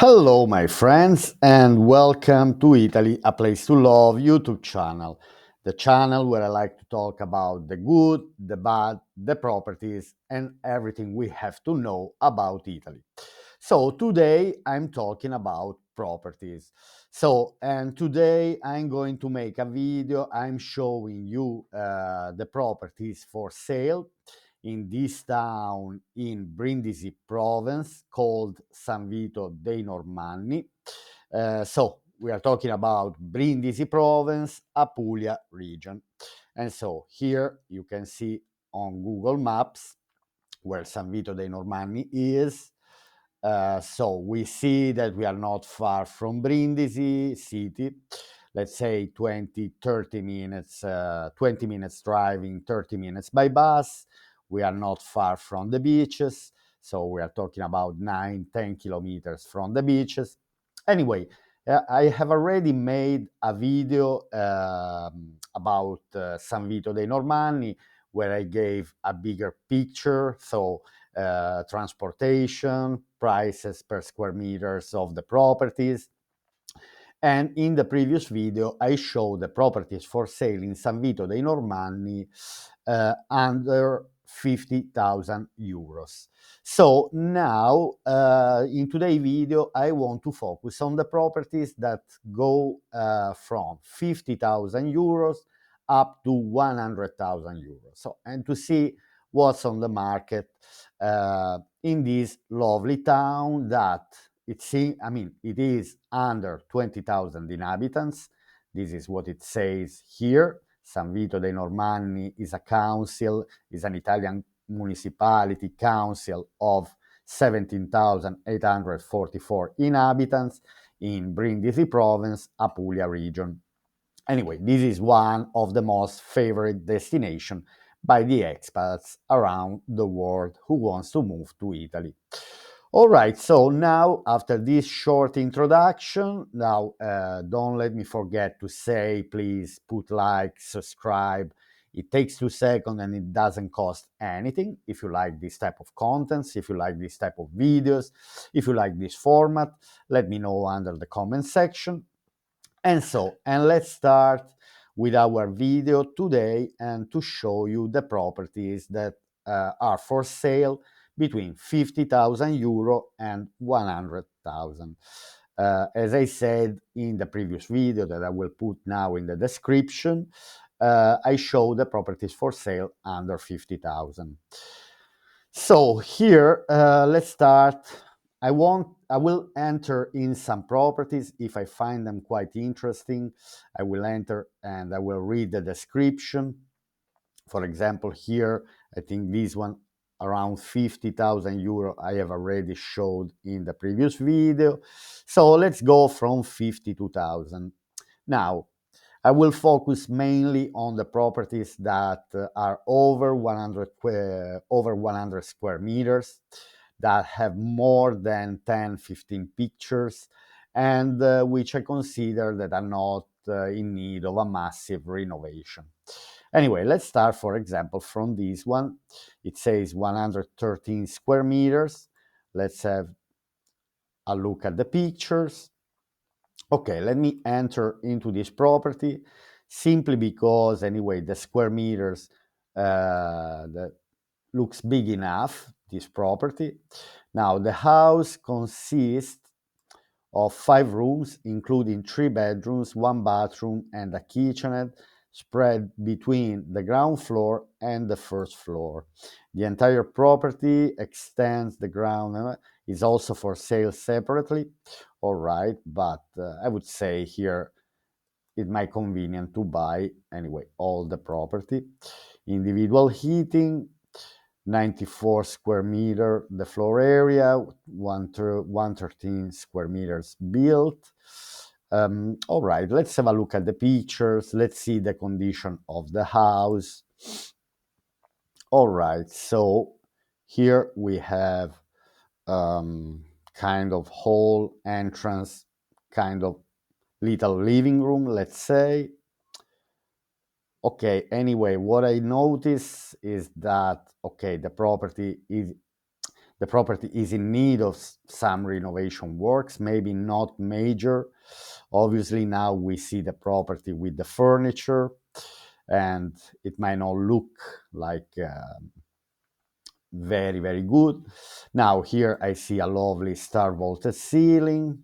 Hello, my friends, and welcome to Italy, a place to love YouTube channel. The channel where I like to talk about the good, the bad, the properties, and everything we have to know about Italy. So today I'm talking about properties. And today I'm going to make a video. I'm showing you the properties for sale in this town in Brindisi province called San Vito dei Normanni. So we are talking about Brindisi province, Apulia region. And so here you can see on Google Maps where San Vito dei Normanni is. So we see that we are not far from Brindisi city. Let's say 20, 30 minutes, 20 minutes driving, 30 minutes by bus. We are not far from the beaches. So we are talking about 9, 10 kilometers from the beaches. Anyway, I have already made a video about San Vito dei Normanni where I gave a bigger picture. So transportation, prices per square meters of the properties. And in the previous video, I showed the properties for sale in San Vito dei Normanni under 50,000 euros. So now, in today's video, I want to focus on the properties that go from 50,000 euros up to 100,000 euros. So, and to see what's on the market in this lovely town that it is under 20,000 inhabitants. This is what it says here. San Vito dei Normanni is a council, is an Italian municipality council of 17,844 inhabitants in Brindisi province, Apulia region. Anyway, this is one of the most favorite destinations by the expats around the world who wants to move to Italy. All right, so now after this short introduction, now don't let me forget to say, please put like, subscribe. It takes 2 seconds and it doesn't cost anything. If you like this type of contents, if you like this type of videos, if you like this format, let me know under the comment section. And let's start with our video today and to show you the properties that are for sale between 50,000 euro and 100,000. As I said in the previous video that I will put now in the description, I show the properties for sale under 50,000. So here, let's start. I will enter in some properties. If I find them quite interesting, I will enter and I will read the description. For example, here, I think this one around 50,000 euro I have already showed in the previous video. So let's go from 52,000. Now, I will focus mainly on the properties that are over 100 square meters, that have more than 10, 15 pictures, and which I consider that are not in need of a massive renovation. Anyway, let's start, for example, from this one. It says 113 square meters. Let's have a look at the pictures. Okay, let me enter into this property simply because, anyway, the square meters that looks big enough, this property. Now, the house consists of 5 rooms, including 3 bedrooms, 1 bathroom, and a kitchenette spread between the ground floor and the first floor. The entire property extends the ground, is also for sale separately. All right, but I would say here it might convenient to buy anyway all the property. Individual heating, 94 square meter the floor area, 113 square meters built. All right, let's have a look at the pictures. Let's see the condition of the house. All right, so here we have kind of hall entrance, kind of little living room, let's say. Okay, anyway, what I notice is that, okay, the property is, The property is in need of some renovation works, maybe not major. Obviously, now we see the property with the furniture, and it might not look like very, very good. Now, here I see a lovely star vaulted ceiling,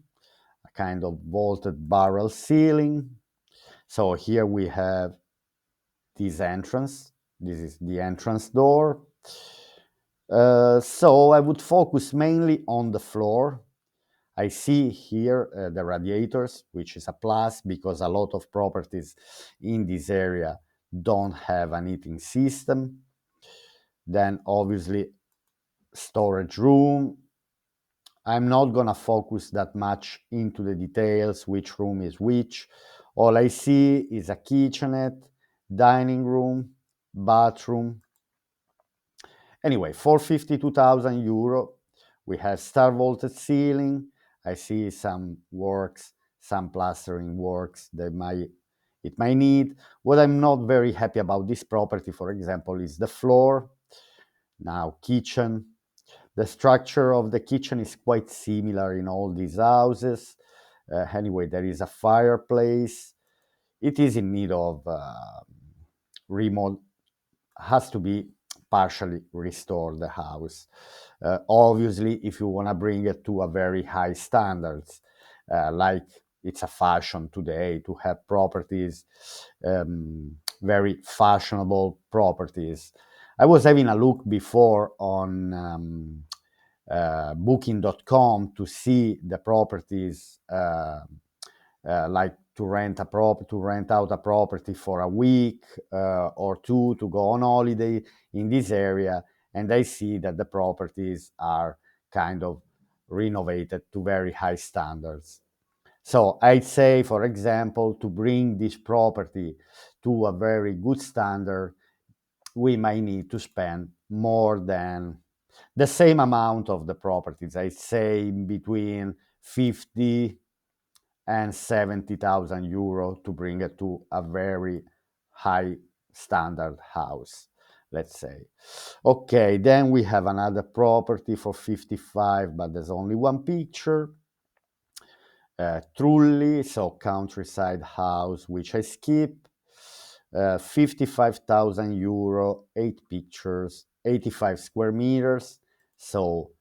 a kind of vaulted barrel ceiling. So here we have this entrance. This is the entrance door. So I would focus mainly on the floor. I see here the radiators, which is a plus because a lot of properties in this area don't have an heating system. Then obviously storage room. I'm not gonna focus that much into the details, which room is which. All I see is a kitchenette, dining room, bathroom. Anyway, for 52,000 euro, we have star vaulted ceiling. I see some works, some plastering works that it might need. What I'm not very happy about this property, for example, is the floor. Now, kitchen. The structure of the kitchen is quite similar in all these houses. Anyway, there is a fireplace. It is in need of remodel, has to be partially restored, the house. Obviously, if you want to bring it to a very high standards, like it's a fashion today to have properties, very fashionable properties. I was having a look before on booking.com to see the properties, like to rent out a property for a week or two to go on holiday in this area, and I see that the properties are kind of renovated to very high standards. So I'd say, for example, to bring this property to a very good standard, we might need to spend more than the same amount of the properties. I say between 50 and 70,000 euro to bring it to a very high standard house, let's say. Okay, then we have another property for 55, but there's only one picture. Trulli, so countryside house, which I skip. 55,000 euro, 8 pictures, 85 square meters. So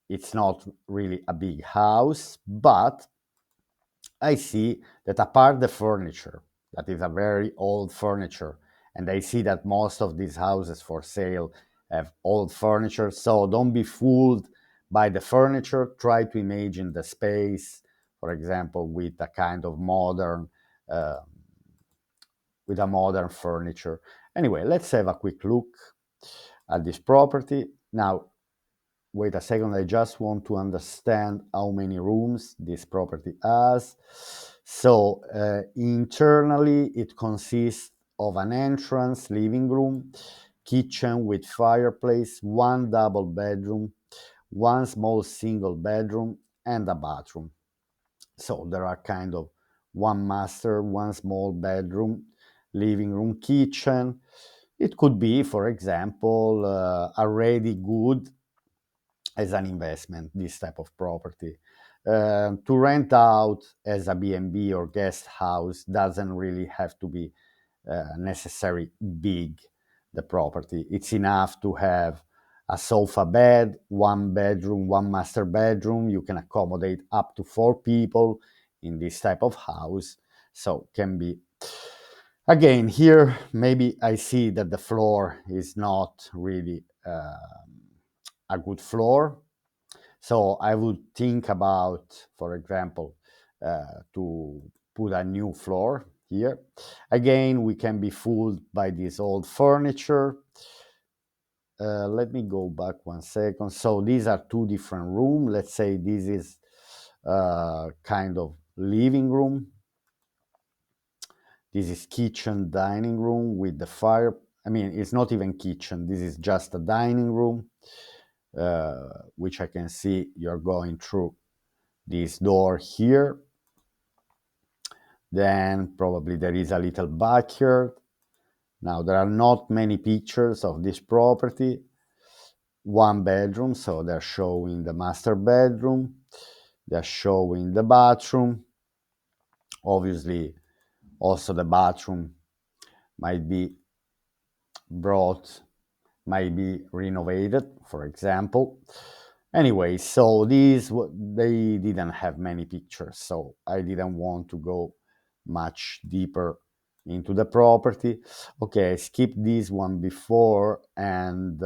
it's not really a big house, but I see that apart the furniture, that is a very old furniture, and I see that most of these houses for sale have old furniture, so don't be fooled by the furniture. Try to imagine the space, for example, with a kind of modern, uh, with a modern furniture. Anyway, let's have a quick look at this property. Now, wait a second, I just want to understand how many rooms this property has. So internally, it consists of an entrance, living room, kitchen with fireplace, one double bedroom, one small single bedroom, and a bathroom. So there are kind of one master, one small bedroom, living room, kitchen. It could be, for example, already good as an investment, this type of property. To rent out as a B&B or guest house doesn't really have to be necessary big, the property. It's enough to have a sofa bed, one bedroom, one master bedroom. You can accommodate up to 4 people in this type of house. So can be, again, here maybe I see that the floor is not really a good floor. So I would think about, for example, to put a new floor here. Again, we can be fooled by this old furniture. Let me go back one second. So these are two different rooms. Let's say this is kind of living room. This is kitchen, dining room with the fire. I mean, it's not even kitchen. This is just a dining room, which I can see you're going through this door here. Then probably there is a little backyard. Now there are not many pictures of this property. one bedroom, so they're showing the master bedroom, they're showing the bathroom. Obviously, also the bathroom might be brought, might be renovated, for example. Anyway, so they didn't have many pictures, so I didn't want to go much deeper into the property. Okay, I skipped this one before, and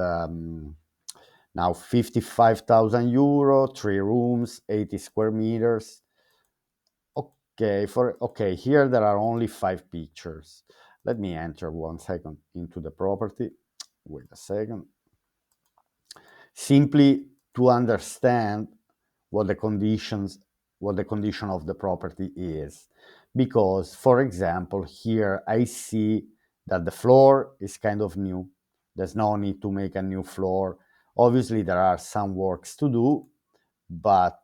now 55,000 euro, 3 rooms, 80 square meters. Okay, here there are only 5 pictures. Let me enter 1 second into the property. Wait a second. Simply to understand what the conditions, what the condition of the property is. Because, for example, here I see that the floor is kind of new. There's no need to make a new floor. Obviously, there are some works to do, but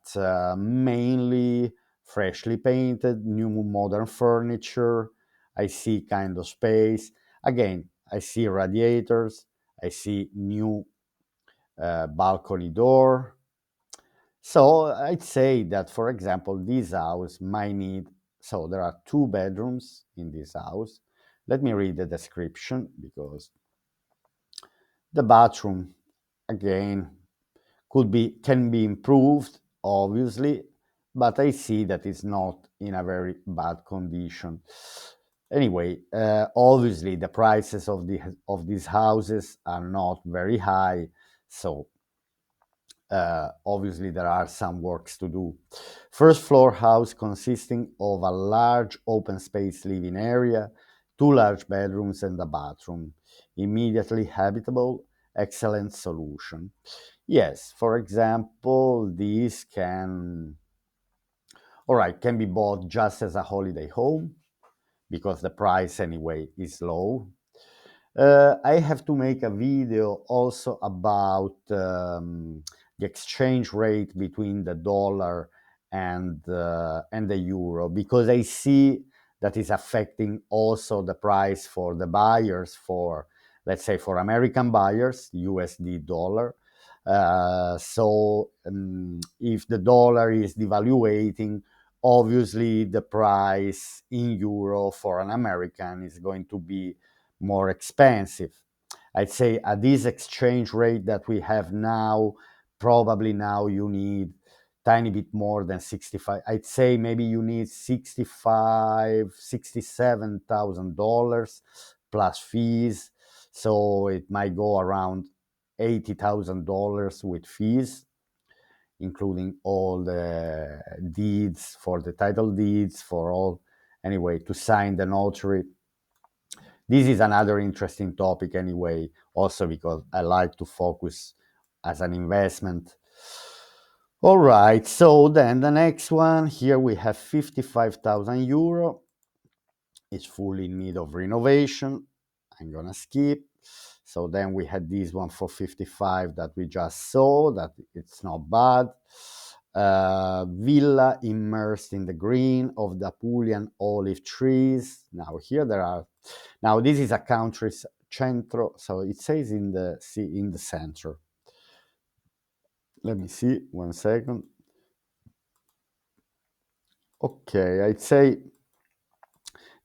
mainly freshly painted, new modern furniture. I see kind of space. Again, I see radiators. I see new balcony door. So I'd say that, for example, this house might need, so there are 2 bedrooms in this house. Let me read the description because the bathroom, again, can be improved, obviously, but I see that it's not in a very bad condition. Anyway, obviously the prices of these houses are not very high, so obviously there are some works to do. First floor house consisting of a large open space living area, 2 large bedrooms and a bathroom. Immediately habitable, excellent solution. Yes, for example, these can be bought just as a holiday home because the price anyway is low. I have to make a video also about the exchange rate between the dollar and the euro, because I see that is affecting also the price for the buyers, for, let's say, for American buyers, USD dollar. So if the dollar is devaluating, obviously the price in euro for an American is going to be more expensive. I'd say at this exchange rate that we have now, probably now you need tiny bit more than 65. I'd say maybe you need 65, $67,000 plus fees. So it might go around $80,000 with fees, including all the deeds, for the title deeds, for all, anyway, to sign the notary. This is another interesting topic anyway, also because I like to focus as an investment. All right, so then the next one, here we have 55,000 euro. It's fully in need of renovation. I'm gonna skip. So then we had this one for 55 that we just saw, that it's not bad. Villa immersed in the green of the Apulian olive trees. Now this is a country centro, so it says in the center. Let me see, 1 second. Okay, I'd say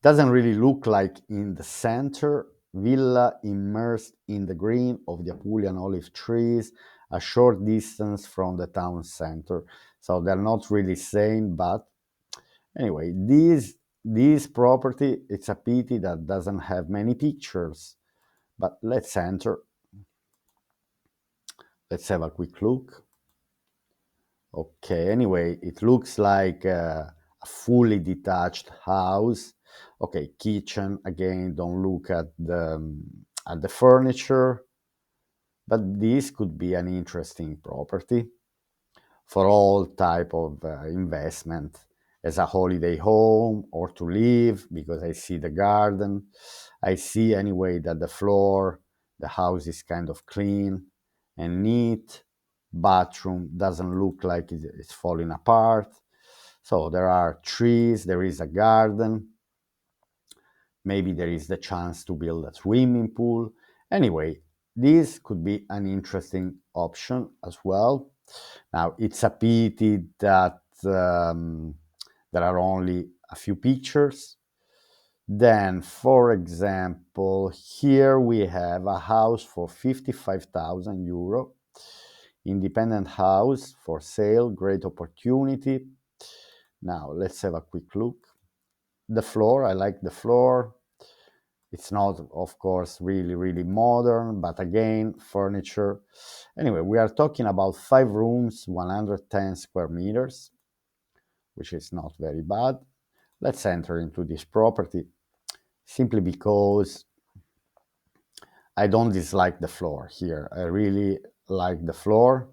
doesn't really look like in the center. Villa immersed in the green of the Apulian olive trees, a short distance from the town center. So they're not really saying, but anyway, this property, it's a pity that doesn't have many pictures. But let's enter. Let's have a quick look. Okay, anyway, it looks like a fully detached house. Okay, kitchen, again, don't look at the furniture, but this could be an interesting property for all type of investment, as a holiday home or to live, because I see the garden. I see anyway that the house is kind of clean and neat. Bathroom doesn't look like it's falling apart. So there are trees, there is a garden. Maybe there is the chance to build a swimming pool. Anyway, this could be an interesting option as well. Now, it's a pity that there are only a few pictures. Then, for example, here we have a house for 55,000 euro. Independent house for sale, great opportunity. Now, let's have a quick look. The floor, I like the floor. It's not, of course, really modern, but again, furniture. Anyway, we are talking about 5 rooms, 110 square meters, which is not very bad. Let's enter into this property simply because I don't dislike the floor here. I really like the floor.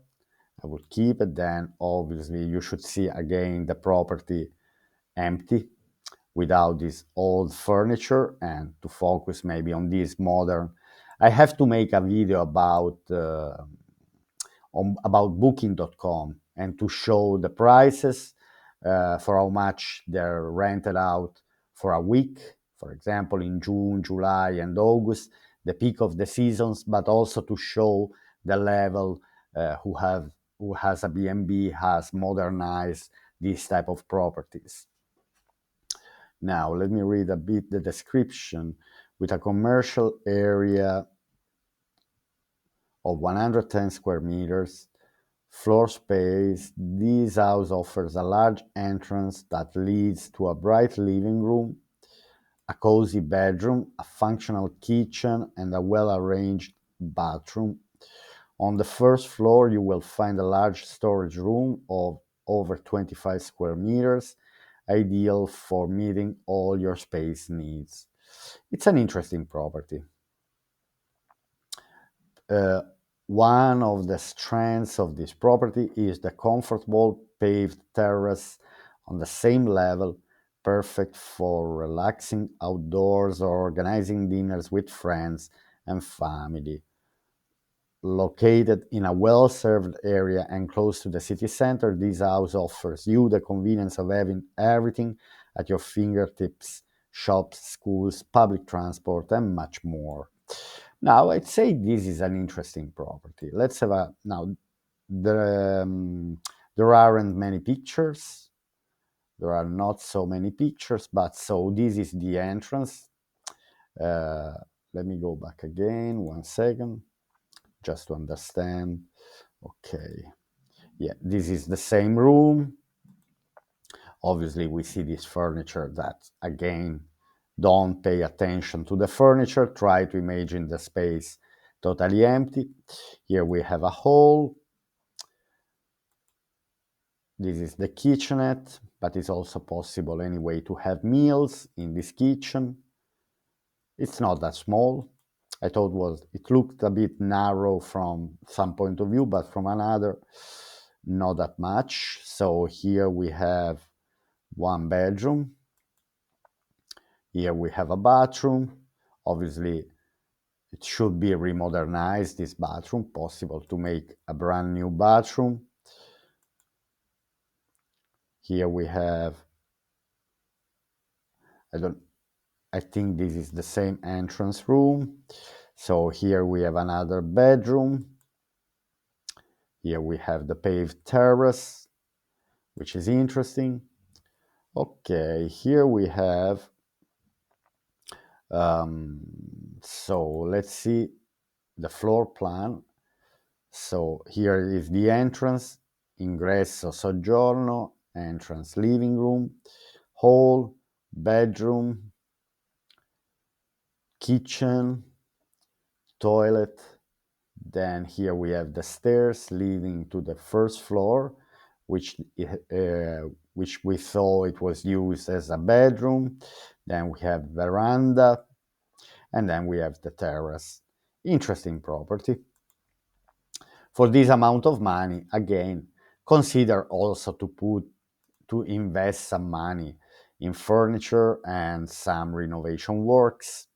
I would keep it. Then, obviously, you should see again the property empty without this old furniture and to focus maybe on this modern. I have to make a video about booking.com and to show the prices for how much they're rented out for a week, for example, in June, July, and August, the peak of the seasons, but also to show the level who has a B&B has modernized these type of properties. Now, let me read a bit the description. With a commercial area of 110 square meters, floor space, this house offers a large entrance that leads to a bright living room, a cozy bedroom, a functional kitchen, and a well-arranged bathroom. On the first floor, you will find a large storage room of over 25 square meters, ideal for meeting all your space needs. It's an interesting property. Uh, One of the strengths of this property is the comfortable paved terrace on the same level, perfect for relaxing outdoors or organizing dinners with friends and family. Located in a well-served area and close to the city center, this house offers you the convenience of having everything at your fingertips: shops, schools, public transport, and much more. Now, I'd say this is an interesting property. Let's have a now. There, there aren't many pictures. There are not so many pictures, but so this is the entrance. Uh, Let me go back again. 1 second, just to understand. Okay, yeah, this is the same room. Obviously, we see this furniture that again, don't pay attention to the furniture. Try to imagine the space totally empty. Here we have a hall. This is the kitchenette, but it's also possible anyway to have meals in this kitchen. It's not that small. I thought it looked a bit narrow from some point of view, but from another, not that much. So here we have one bedroom. Here we have a bathroom. Obviously, it should be remodernized, this bathroom, possible to make a brand new bathroom. Here we have, I think this is the same entrance room. So here we have another bedroom. Here we have the paved terrace, which is interesting. Okay, here we have, so let's see the floor plan. So here is the entrance, ingresso soggiorno, entrance living room, hall, bedroom, kitchen, toilet. Then here we have the stairs leading to the first floor, which we saw it was used as a bedroom. Then we have veranda, and then we have the terrace. Interesting property. For this amount of money, again, consider also to invest some money in furniture and some renovation works.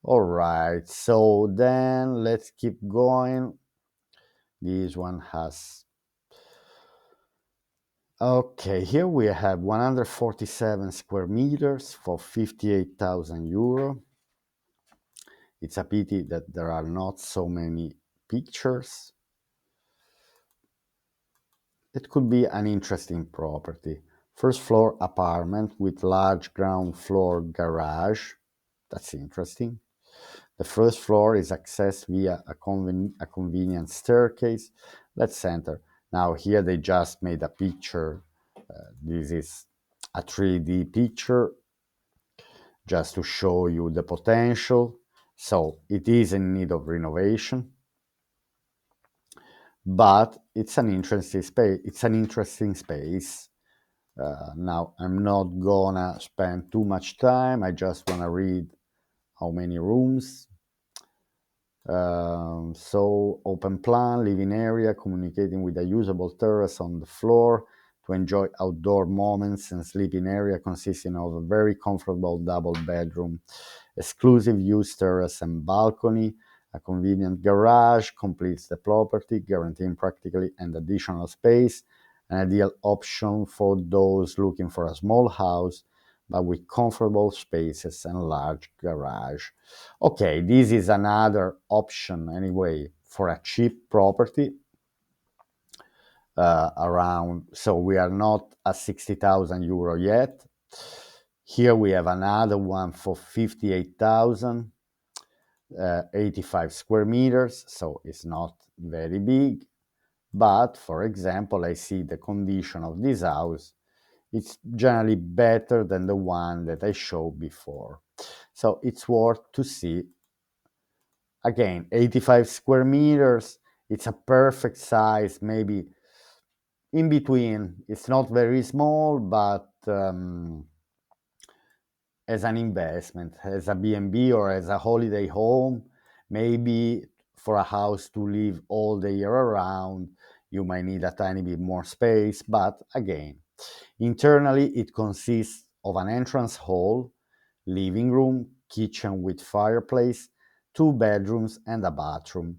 All right, so then let's keep going. This one has, okay, here we have 147 square meters for 58,000 euro. It's a pity that there are not so many pictures. It could be an interesting property. First floor apartment with large ground floor garage. That's interesting. The first floor is accessed via a convenient staircase. Let's enter. Now here they just made a picture. This is a 3D picture just to show you the potential. So it is in need of renovation, but it's an interesting space. It's an interesting space. Now I'm not gonna spend too much time. I just wanna read how many rooms. So open plan, living area, communicating with a usable terrace on the floor to enjoy outdoor moments, and sleeping area consisting of a very comfortable double bedroom, exclusive use terrace and balcony. A convenient garage completes the property, guaranteeing practically an additional space, an ideal option for those looking for a small house but with comfortable spaces and large garage. Okay, this is another option anyway for a cheap property around. So we are not at 60,000 euro yet. Here we have another one for 58,000, 85 square meters. So it's not very big. But for example, I see the condition of this house. It's generally better than the one that I showed before. So it's worth to see. Again, 85 square meters. It's a perfect size, maybe in between. It's not very small, but as an investment, as a B&B or as a holiday home, maybe for a house to live all the year around, you might need a tiny bit more space. But again, internally, it consists of an entrance hall, living room, kitchen with fireplace, two bedrooms, and a bathroom.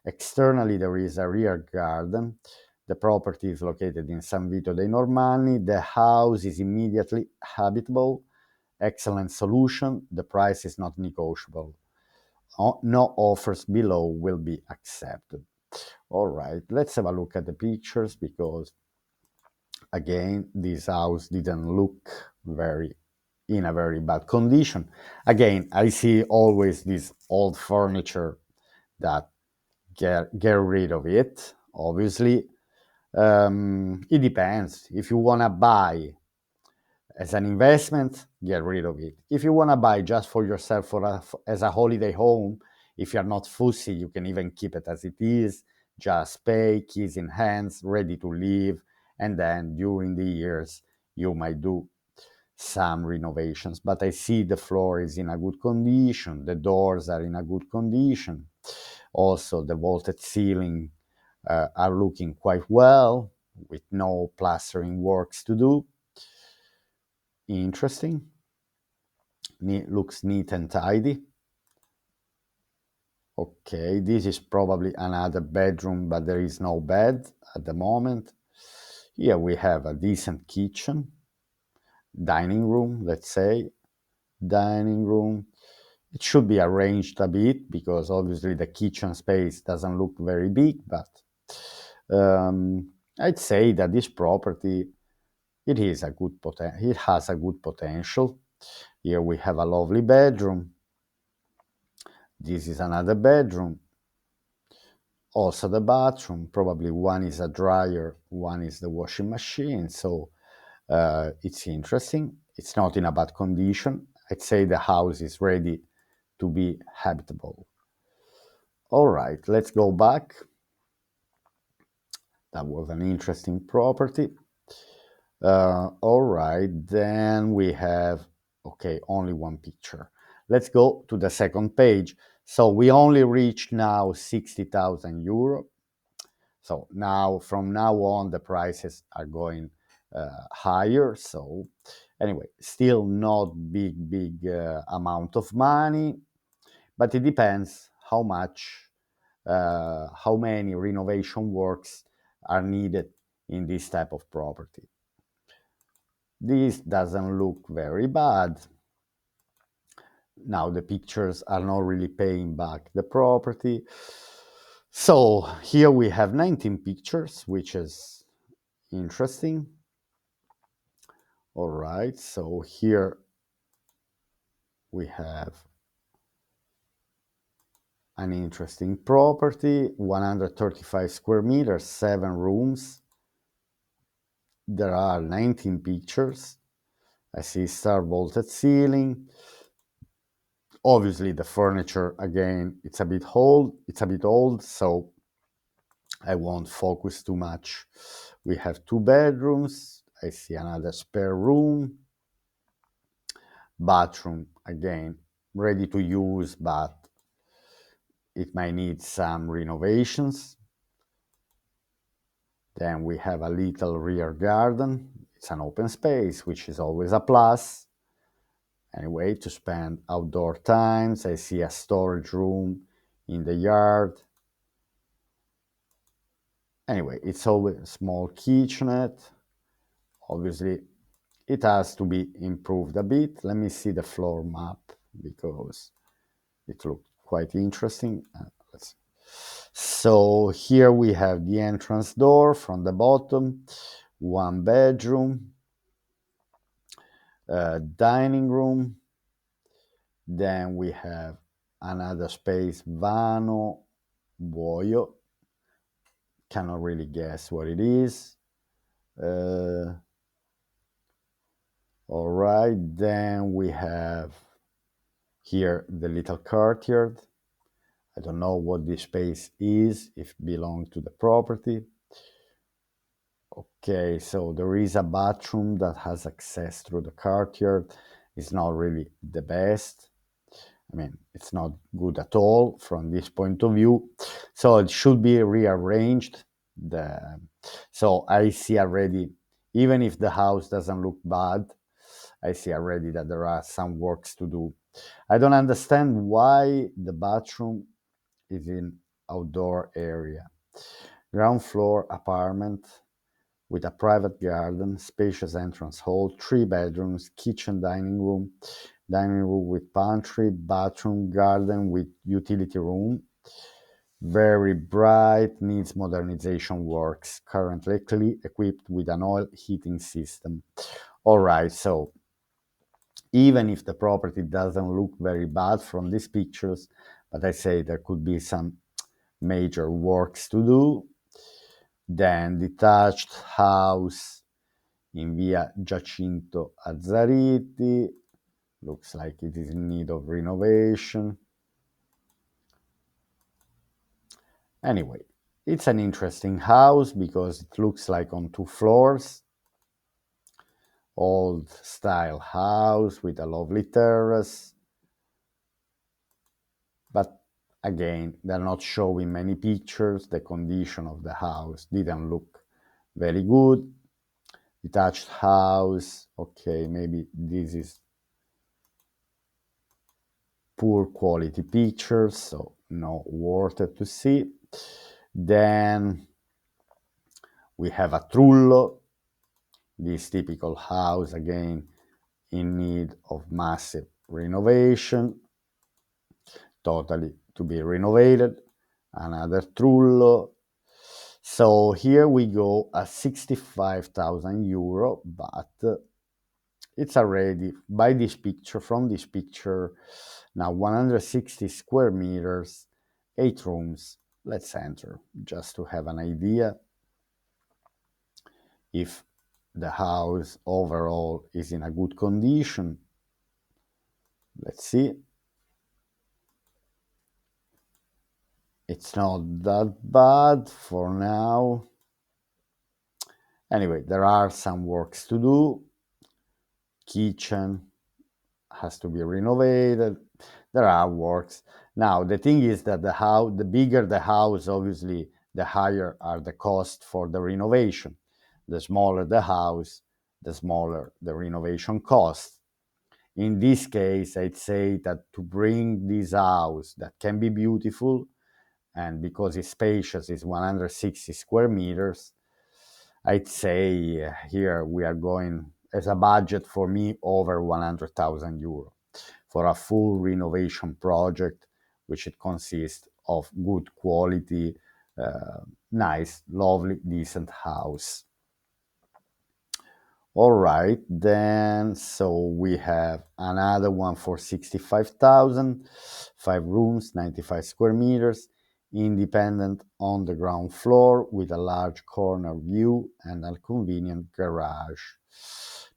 Externally, there is a rear garden. The property is located in San Vito dei Normanni. The house is immediately habitable. Excellent solution. The price is not negotiable. No offers below will be accepted. All right, let's have a look at the pictures because, again, this house didn't look in a very bad condition. Again, I see always this old furniture that get rid of it. Obviously, it depends. If you want to buy as an investment, get rid of it. If you want to buy just for yourself as a holiday home, if you're not fussy, you can even keep it as it is. Just pay, keys in hands, ready to leave, and then during the years you might do some renovations. But I see the floor is in a good condition, the doors are in a good condition. Also, the vaulted ceiling are looking quite well with no plastering works to do. Interesting. Looks neat and tidy. Okay, this is probably another bedroom, but there is no bed at the moment. Here we have a decent kitchen, dining room, let's say. Dining room. It should be arranged a bit because obviously the kitchen space doesn't look very big, but I'd say that this property, it has a good potential. Here we have a lovely bedroom. This is another bedroom. Also the bathroom, probably one is a dryer, one is the washing machine. So it's interesting. It's not in a bad condition. I'd say the house is ready to be habitable. All right, let's go back. That was an interesting property. All right, then we have, okay, only one picture. Let's go to the second page. So we only reached now 60,000 euro. So now, from now on, the prices are going higher. So anyway, still not big amount of money, but it depends how many renovation works are needed in this type of property. This doesn't look very bad. Now the pictures are not really paying back the property. So here we have 19 pictures, which is interesting. All right, so here we have an interesting property, 135 square meters, 7 rooms. There are 19 pictures. I see star vaulted ceiling. Obviously the furniture, again, it's a bit old, so I won't focus too much. We have 2 bedrooms. I see another spare room. Bathroom, again, ready to use, but it might need some renovations. Then we have a little rear garden. It's an open space, which is always a plus. Anyway, to spend outdoor times. I see a storage room in the yard. Anyway, it's always a small kitchenette. Obviously, it has to be improved a bit. Let me see the floor map because it looked quite interesting. So here we have the entrance door from the bottom, 1 bedroom, dining room. Then we have another space, vano, buoyo. Cannot really guess what it is. All right, then we have here the little courtyard. I don't know what this space is, if it belongs to the property. Okay, so there is a bathroom that has access through the courtyard. It's not really the best. I mean, it's not good at all from this point of view. So it should be rearranged. So I see already, even if the house doesn't look bad, I see already that there are some works to do. I don't understand why the bathroom is in outdoor area. Ground floor apartment with a private garden, spacious entrance hall, 3 bedrooms, kitchen, dining room with pantry, bathroom, garden with utility room. Very bright, needs modernization works, currently equipped with an oil heating system. All right, so even if the property doesn't look very bad from these pictures, but I say there could be some major works to do. Then detached house in via Giacinto Azzariti. Looks like it is in need of renovation. Anyway, it's an interesting house because it looks like on 2 floors. Old style house with a lovely terrace. But again, they're not showing many pictures. The condition of the house didn't look very good. Detached house. Okay, maybe this is poor quality pictures, so not worth it to see. Then we have a trullo, this typical house again in need of massive renovation, totally to be renovated. Another trullo. So here we go at 65,000 euro, but it's already by this picture, from this picture, now 160 square meters, 8 rooms. Let's enter just to have an idea if the house overall is in a good condition. Let's see. It's not that bad for now. Anyway, there are some works to do. Kitchen has to be renovated. There are works. Now, the thing is that the bigger the house, obviously, the higher are the costs for the renovation. The smaller the house, the smaller the renovation cost. In this case, I'd say that to bring this house that can be beautiful, and because it's spacious, it's 160 square meters, I'd say here we are going as a budget for me over 100,000 euro. for a full renovation project, which it consists of good quality, nice, lovely, decent house. All right, then, so we have another one for 65,000, 5 rooms, 95 square meters, independent on the ground floor with a large corner view and a convenient garage.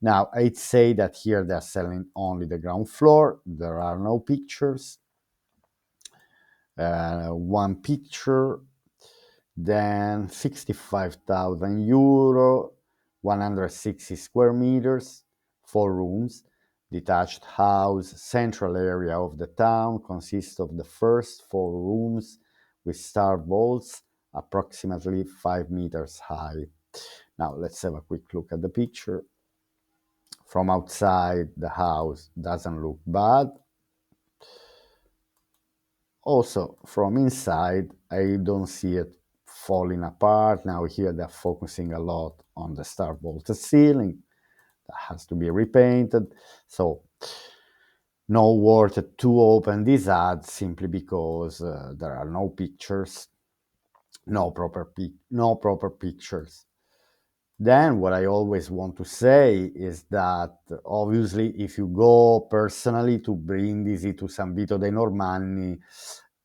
Now, I'd say that here they're selling only the ground floor. There are no pictures. One picture, then 65,000 euro, 160 square meters, 4 rooms, detached house, central area of the town, consists of the first 4 rooms with star vaults, approximately 5 meters high. Now let's have a quick look at the picture. From outside, the house doesn't look bad. Also, from inside, I don't see it falling apart. Now here they're focusing a lot on the star vaulted ceiling. That has to be repainted. So no worth to open this ad simply because there are no pictures, no proper pictures. Then what I always want to say is that obviously if you go personally to Brindisi, to San Vito dei Normanni,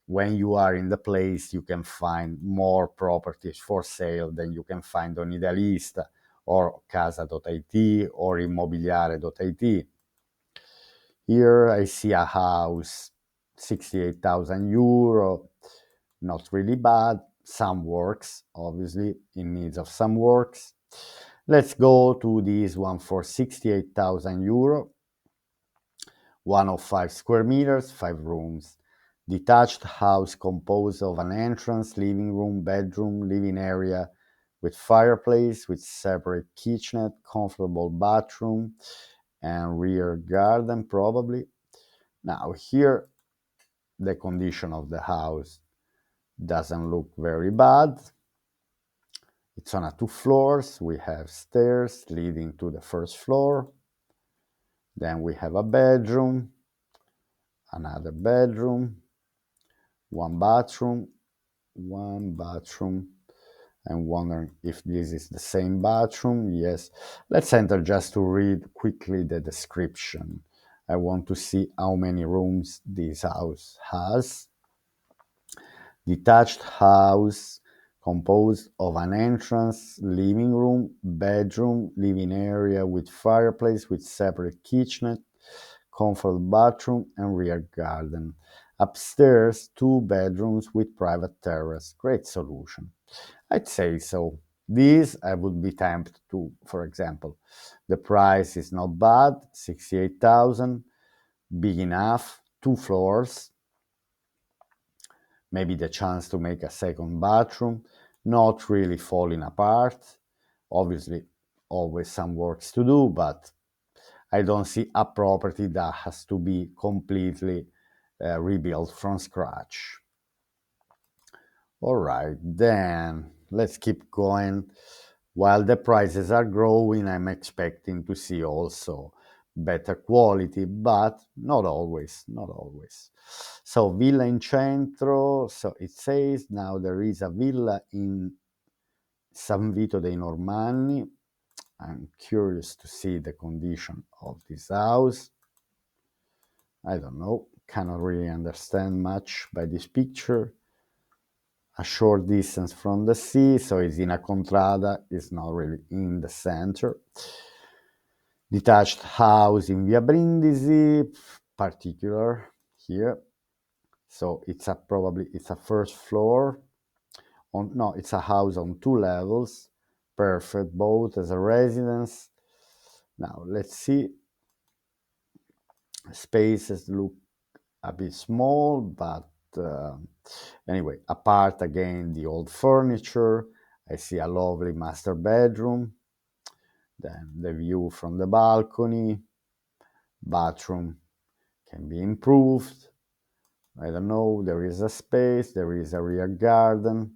when you are in the place, you can find more properties for sale than you can find on Idealista or casa.it or immobiliare.it. Here I see a house, 68,000 euro, not really bad. Some works, obviously, in needs of some works. Let's go to this one for 68,000 euro, 105 square meters, 5 rooms. Detached house composed of an entrance, living room, bedroom, living area with fireplace, with separate kitchenette, comfortable bathroom, and rear garden, probably. Now, here, the condition of the house doesn't look very bad. It's on 2 floors. We have stairs leading to the first floor. Then we have a bedroom, another bedroom, one bathroom. I'm wondering if this is the same bathroom. Yes. Let's enter just to read quickly the description. I want to see how many rooms this house has. Detached house composed of an entrance, living room, bedroom, living area with fireplace with separate kitchenette, comfortable bathroom, and rear garden. Upstairs, 2 bedrooms with private terrace. Great solution. I'd say so. This I would be tempted to, for example. The price is not bad, 68,000, big enough, 2 floors, maybe the chance to make a second bathroom, not really falling apart. Obviously, always some works to do, but I don't see a property that has to be completely rebuilt from scratch. All right, then let's keep going. While the prices are growing, I'm expecting to see also better quality, but not always, not always. So villa in centro, so it says now there is a villa in San Vito dei Normanni. I'm curious to see the condition of this house. I don't know, cannot really understand much by this picture. A short distance from the sea, so it's in a contrada, it's not really in the center. Detached house in Via Brindisi, particular here. So it's a first floor. No, it's a house on 2 levels. Perfect, both as a residence. Now let's see. Spaces look a bit small, but anyway, apart again the old furniture. I see a lovely master bedroom. Then the view from the balcony. Bathroom can be improved. I don't know, there is a space, there is a rear garden,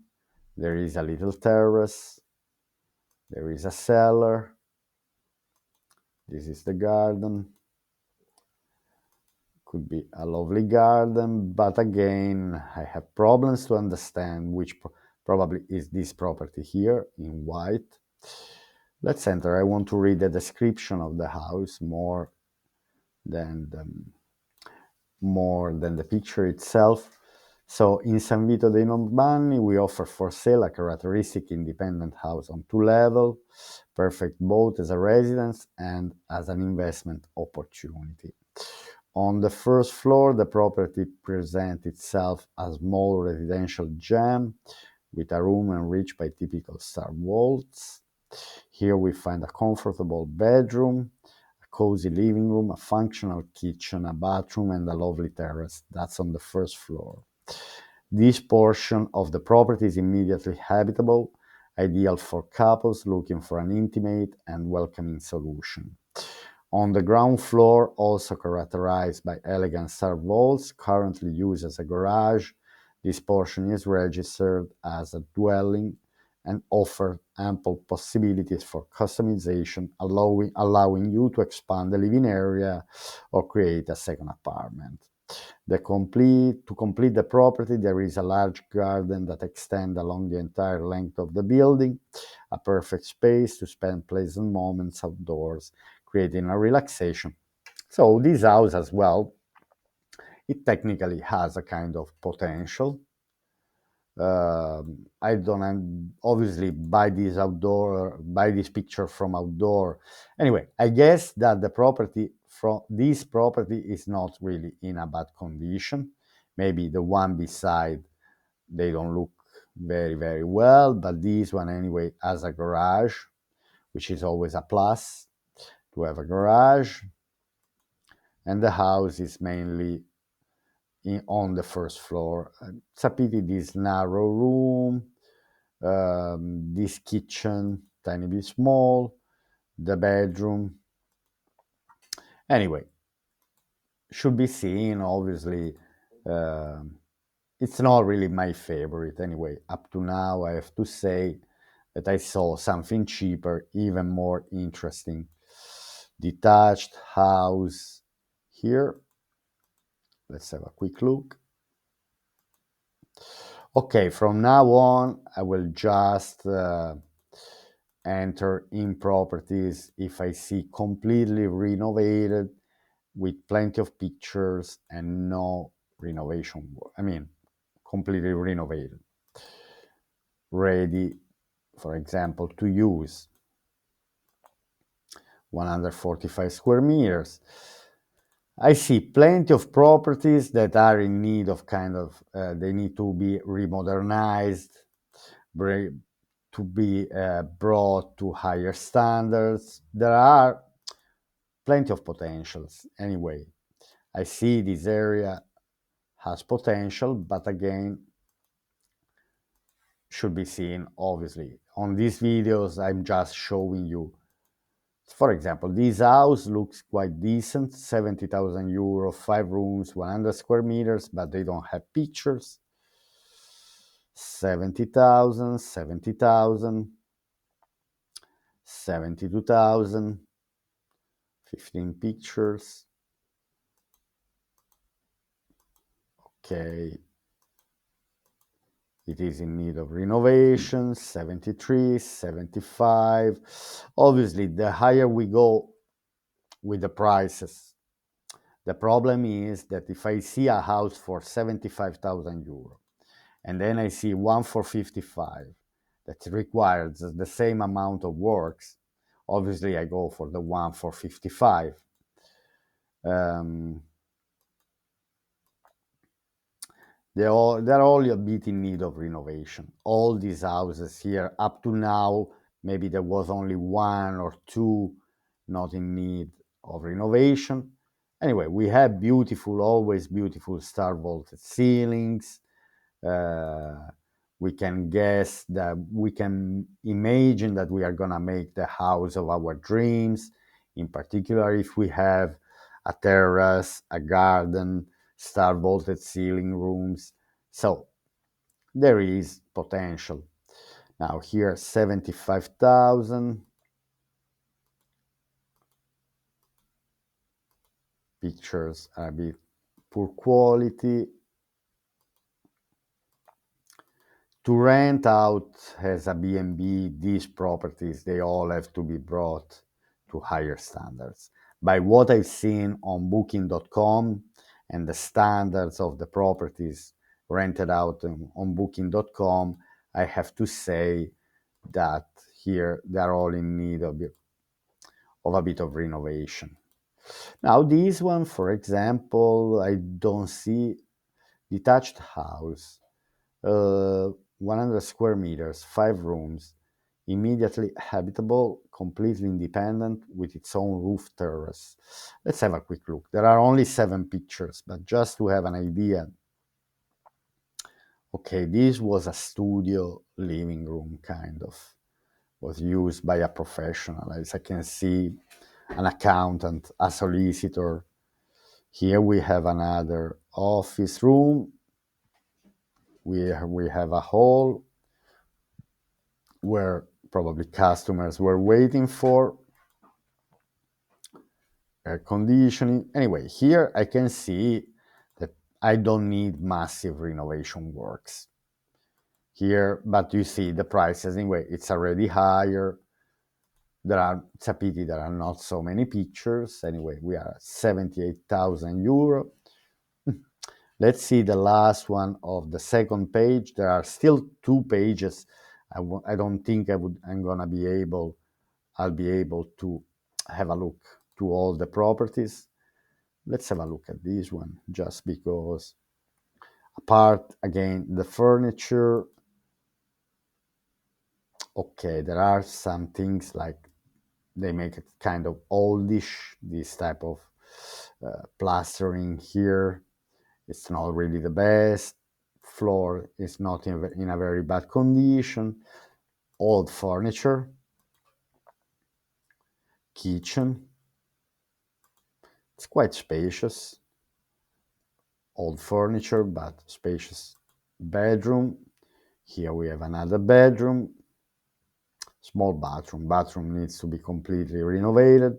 there is a little terrace, there is a cellar. This is the garden. Could be a lovely garden, but again, I have problems to understand which probably is this property here in white. Let's enter. I want to read the description of the house than the, more than the picture itself. So in San Vito dei Normanni, we offer for sale a characteristic independent house on 2 levels, perfect both as a residence and as an investment opportunity. On the first floor, the property presents itself as a small residential gem with a room enriched by typical star vaults. Here we find a comfortable bedroom, a cozy living room, a functional kitchen, a bathroom, and a lovely terrace. That's on the first floor. This portion of the property is immediately habitable, ideal for couples looking for an intimate and welcoming solution. On the ground floor, also characterized by elegant star vaults, currently used as a garage, this portion is registered as a dwelling and offers ample possibilities for customization, allowing you to expand the living area or create a second apartment. To complete the property, there is a large garden that extends along the entire length of the building, a perfect space to spend pleasant moments outdoors, creating a relaxation. So this house as well, it technically has a kind of potential. I don't obviously buy this picture from outdoor. Anyway, I guess that the property from this property is not really in a bad condition. Maybe the one beside, they don't look very, very well, but this one anyway has a garage, which is always a plus to have a garage. And the house is mainly on the first floor. It's a pity this narrow room, this kitchen, tiny bit small, the bedroom. Anyway, should be seen, obviously. Um it's not really my favorite. Anyway, up to now, I have to say that I saw something cheaper, even more interesting. Detached house here. Let's have a quick look. Okay, from now on, I will just enter in properties if I see completely renovated with plenty of pictures and no renovation work. I mean, completely renovated, ready, for example, to use. 145 square meters. I see plenty of properties that are in need of they need to be remodernized, to be brought to higher standards. There are plenty of potentials. Anyway, I see this area has potential, but again, should be seen, obviously. On these videos, I'm just showing you. For example, this house looks quite decent, 70,000 euro, 5 rooms, 100 square meters, but they don't have pictures. 70,000, 70,000, 72,000, 15 pictures. Okay. It is in need of renovation, 73, 75. Obviously, the higher we go with the prices, the problem is that if I see a house for 75,000 euro and then I see one for 55 that requires the same amount of works, obviously I go for the one for 55. They're all a bit in need of renovation. All these houses here, up to now, maybe there was only one or two not in need of renovation. Anyway, we have always beautiful star vaulted ceilings. Uh, we can guess that we can imagine that we are going to make the house of our dreams, in particular if we have a terrace, a garden, star vaulted ceiling rooms. So there is potential. Now here 75,000 pictures are a bit poor quality. To rent out as a B&B, these properties, they all have to be brought to higher standards. By what I've seen on booking.com and the standards of the properties rented out on booking.com, I have to say that here they're all in need of a bit of renovation. Now, this one, for example, I don't see detached house, uh, 100 square meters, 5 rooms, immediately habitable, completely independent, with its own roof terrace. Let's have a quick look. There are only 7 pictures, but just to have an idea. Okay, this was a studio living room, kind of. Was used by a professional. As I can see, an accountant, a solicitor. Here we have another office room. We have a hall where probably customers were waiting for air conditioning. Anyway, here I can see that I don't need massive renovation works here, but you see the prices anyway, it's already higher. It's a pity there are not so many pictures. Anyway, we are at 78,000 euro. Let's see the last one of the second page. There are still 2 pages. I don't think I'm gonna be able. I'll be able to have a look to all the properties. Let's have a look at this one, just because. Apart again, the furniture. Okay, there are some things like they make it kind of oldish. This type of plastering here. It's not really the best. Floor is not in a very bad condition. Old furniture. Kitchen. It's quite spacious. Old furniture, but spacious bedroom. Here we have another bedroom. Small bathroom. Bathroom needs to be completely renovated.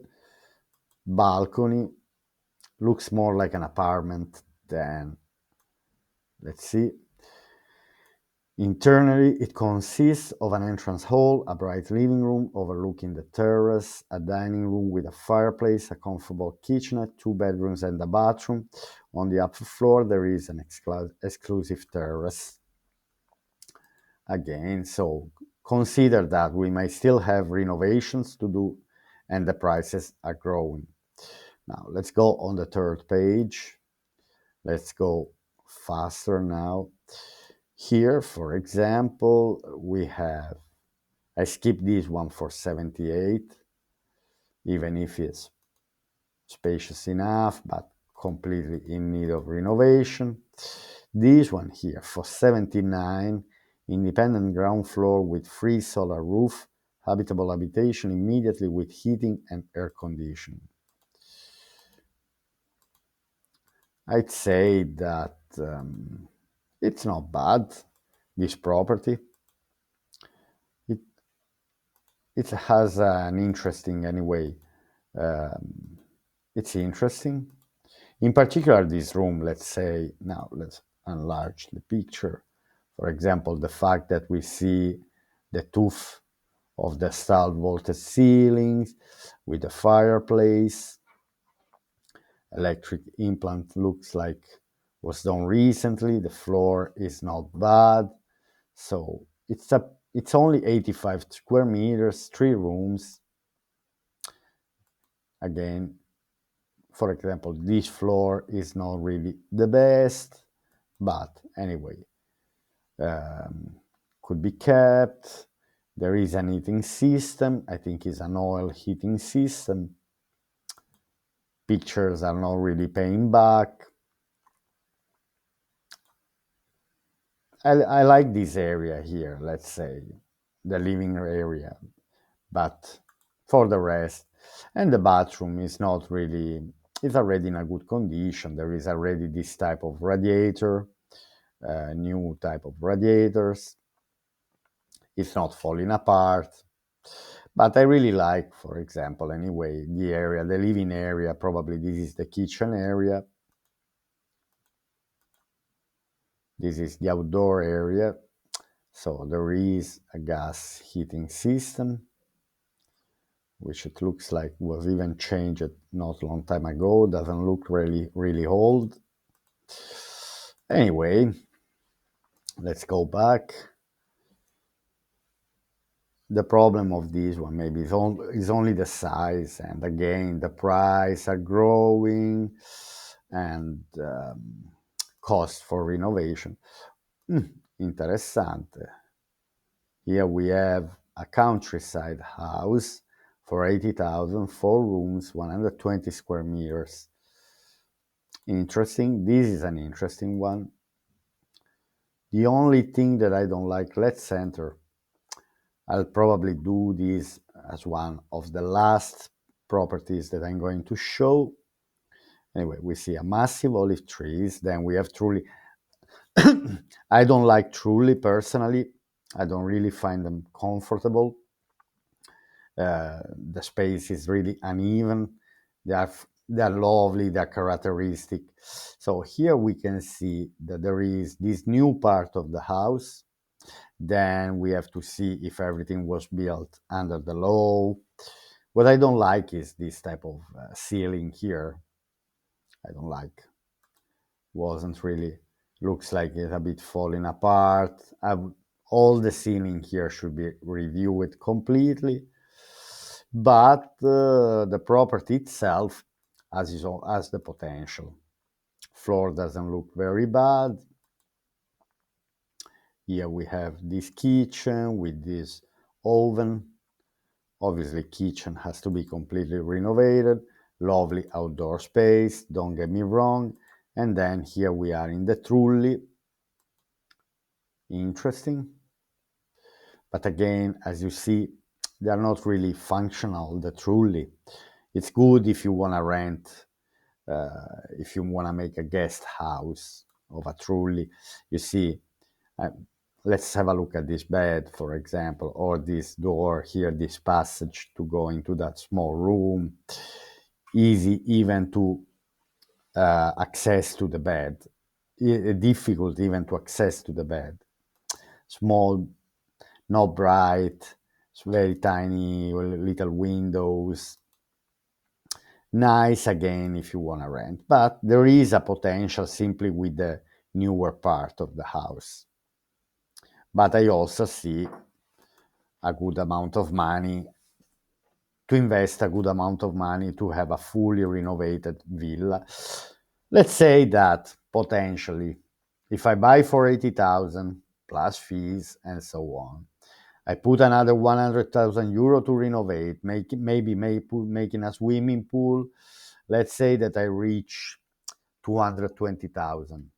Balcony. Looks more like an apartment than, let's see. Internally, it consists of an entrance hall, a bright living room overlooking the terrace, a dining room with a fireplace, a comfortable kitchenette, 2 bedrooms and a bathroom. On the upper floor, there is an exclusive terrace. Again, so consider that we may still have renovations to do and the prices are growing. Now, let's go on the third page. Let's go faster now. Here, for example, we have, I skipped this one for 78, even if it's spacious enough, but completely in need of renovation. This one here for 79, independent ground floor with free solar roof, habitable habitation immediately with heating and air conditioning. I'd say that it's not bad, this property. It has an interesting, anyway, it's interesting. In particular, this room, let's say, now let's enlarge the picture. For example, the fact that we see the tooth of the stall vaulted ceilings with the fireplace. Electric implant looks like was done recently. The floor is not bad. So it's only 85 square meters, 3 rooms. Again, for example, this floor is not really the best, but anyway, could be kept. There is an heating system. I think it's an oil heating system. Pictures are not really paying back. I like this area here, let's say, the living area, but for the rest, and the bathroom is not really, it's already in a good condition. There is already this type of radiator, new type of radiators. It's not falling apart. But I really like, for example, anyway, the area, the living area. Probably this is the kitchen area. This is the outdoor area. So there is a gas heating system, which it looks like was even changed not long time ago. Doesn't look really old. Anyway, let's go back. The problem of this one maybe is only the size, and again the price are growing, and cost for renovation. Interessante. Here we have a countryside house for 80,000, 4 rooms, 120 square meters. Interesting. This is an interesting one. The only thing that I don't like, let's enter. I'll probably do this as one of the last properties that I'm going to show. Anyway, we see a massive olive trees. Then we have truly, I don't like truly personally. I don't really find them comfortable. The space is really uneven. They are lovely, they're characteristic. So here we can see that there is this new part of the house. Then we have to see if everything was built under the law. What I don't like is this type of ceiling here. I don't like. Wasn't really, looks like it's a bit falling apart. All the ceiling here should be reviewed completely. But the property itself has the potential. Floor doesn't look very bad. Here we have this kitchen with this oven. Obviously, kitchen has to be completely renovated. Lovely outdoor space, don't get me wrong. And then here we are in the Trulli. Interesting. But again, as you see, they are not really functional, the Trulli. It's good if you want to rent, if you want to make a guest house of a Trulli. You see, uh, let's have a look at this bed, for example, or this door here, this passage to go into that small room. Easy even to access to the bed. Difficult even to access to the bed. Small, not bright, it's very tiny little windows. Nice again if you want to rent, but there is a potential simply with the newer part of the house. But I also see a good amount of money to invest a good amount of money to have a fully renovated villa. Let's say that potentially, if I buy for 80,000 plus fees and so on, I put another 100,000 euro to renovate, making a swimming pool. Let's say that I reach 220,000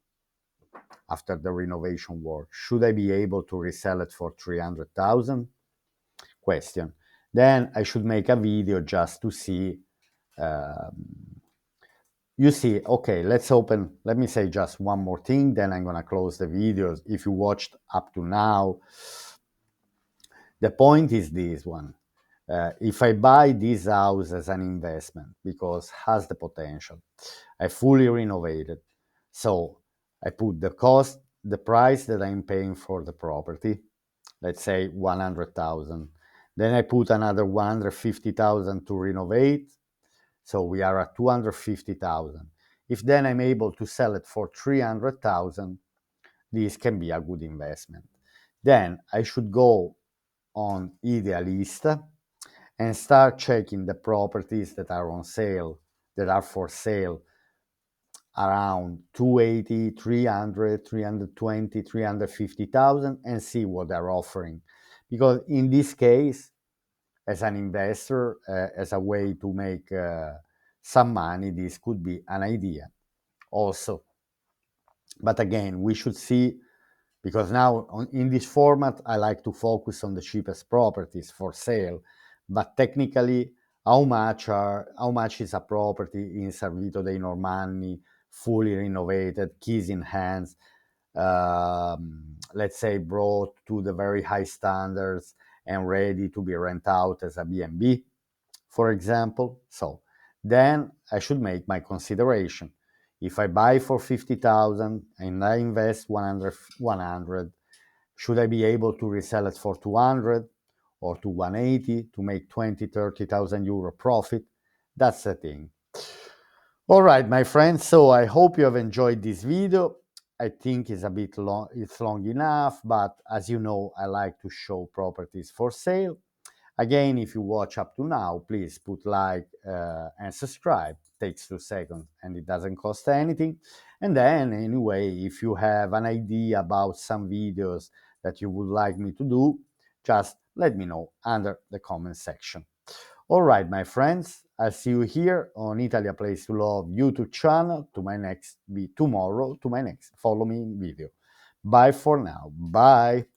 after the renovation work. Should I be able to resell it for 300,000? Question. Then I should make a video just to see. You see, okay, let me say just one more thing, then I'm gonna close the videos. If you watched up to now, the point is this one. If I buy this house as an investment because has the potential, I fully renovated. So I put the price that I'm paying for the property, let's say 100,000. Then I put another 150,000 to renovate. So we are at 250,000. If then I'm able to sell it for 300,000, this can be a good investment. Then I should go on Idealista and start checking the properties that are on sale, that are for sale around 280, 300, 320, 350,000 and see what they're offering. Because in this case, as an investor, as a way to make some money, this could be an idea also. But again, we should see, because now in this format, I like to focus on the cheapest properties for sale. But technically, how much is a property in Servito dei Normanni, fully renovated, keys in hands, let's say brought to the very high standards and ready to be rent out as a B&B, for example. So then I should make my consideration. If I buy for 50,000 and I invest 100, should I be able to resell it for 200 or to 180 to make 20, 30,000 euro profit? That's the thing. All right, my friends, so I hope you have enjoyed this video. I think it's a bit long, it's long enough, but as you know, I like to show properties for sale. Again, if you watch up to now, please put like and subscribe. Takes 2 seconds and it doesn't cost anything. And then anyway, if you have an idea about some videos that you would like me to do, just let me know under the comment section. All right, my friends, I'll see you here on Italy A Place to Love YouTube channel to my next tomorrow to my next follow me video. Bye for now. Bye.